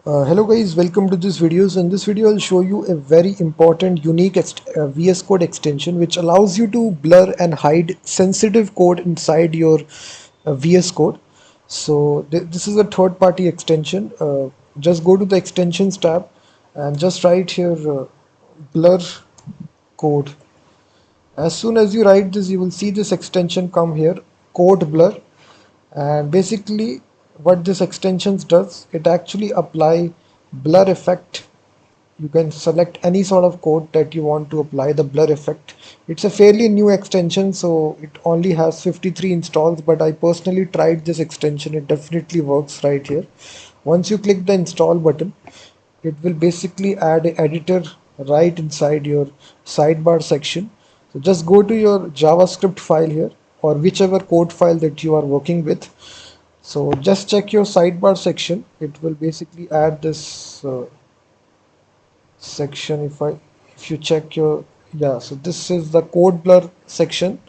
Hello guys, welcome to this video. So in this video I'll show you a very important unique VS Code extension which allows you to blur and hide sensitive code inside your VS Code. So this is a third party extension. Just go to the extensions tab and just write here blur code. As soon as you write this, you will see this extension come here, code blur. And basically what this extensions does, it actually apply blur effect. You can select any sort of code that you want to apply the blur effect. It's a fairly new extension, so it only has 53 installs, but I personally tried this extension. It definitely works right here. Once you click the install button, it will basically add an editor right inside your sidebar section. So just go to your JavaScript file here, or whichever code file that you are working with. So just check your sidebar section. It will basically add this section. If you check your, yeah, so this is the code blur section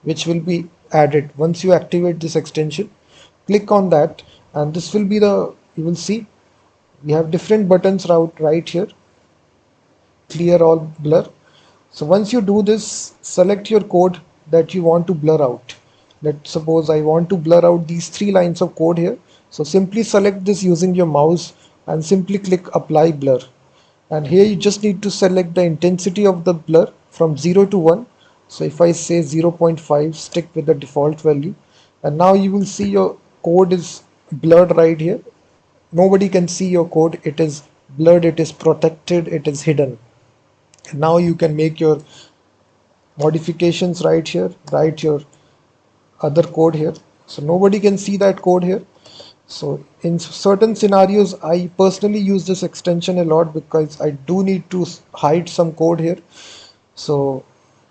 which will be added once you activate this extension. Click on that and this will be the, you will see we have different buttons right here. Clear all blur. So once you do this, select your code that you want to blur out. Let's suppose I want to blur out these 3 lines of code here. So simply select this using your mouse and simply click apply blur. And here you just need to select the intensity of the blur from 0 to 1. So if I say 0.5, stick with the default value. And now you will see your code is blurred right here. Nobody can see your code. It is blurred, it is protected, it is hidden. Now you can make your modifications right here, write your other code here, so nobody can see that code here. So in certain scenarios I personally use this extension a lot because I do need to hide some code here. So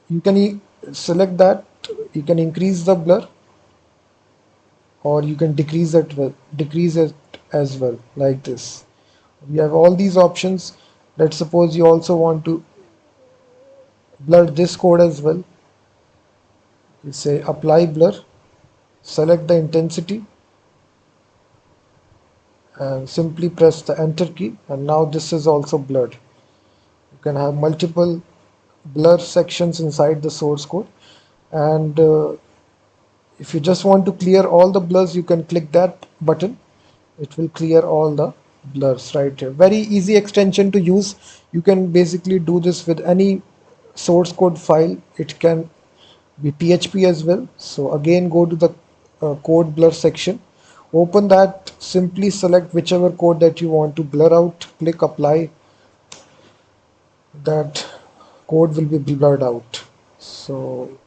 you can select that, you can increase the blur or you can decrease it as well, like this. We have all these options. Let's suppose you also want to blur this code as well. You say apply blur, select the intensity and simply press the enter key, and now this is also blurred. You can have multiple blur sections inside the source code, and if you just want to clear all the blurs, you can click that button. It will clear all the blurs right here. Very easy extension to use. You can basically do this with any source code file. It can be PHP as well. So again, go to the code blur section, open that, simply select whichever code that you want to blur out, click apply. That code will be blurred out. So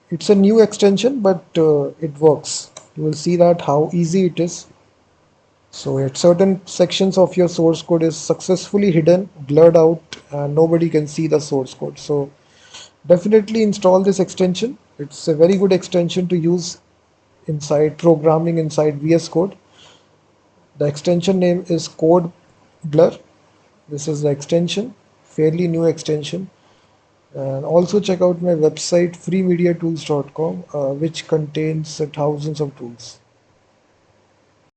it's a new extension, but it works. You will see that how easy it is. So at certain sections of your source code is successfully hidden, blurred out, and nobody can see the source code. So definitely install this extension. It's a very good extension to use inside programming inside VS Code. The extension name is Code Blur. This is the extension, fairly new extension. And also check out my website freemediatools.com, which contains thousands of tools.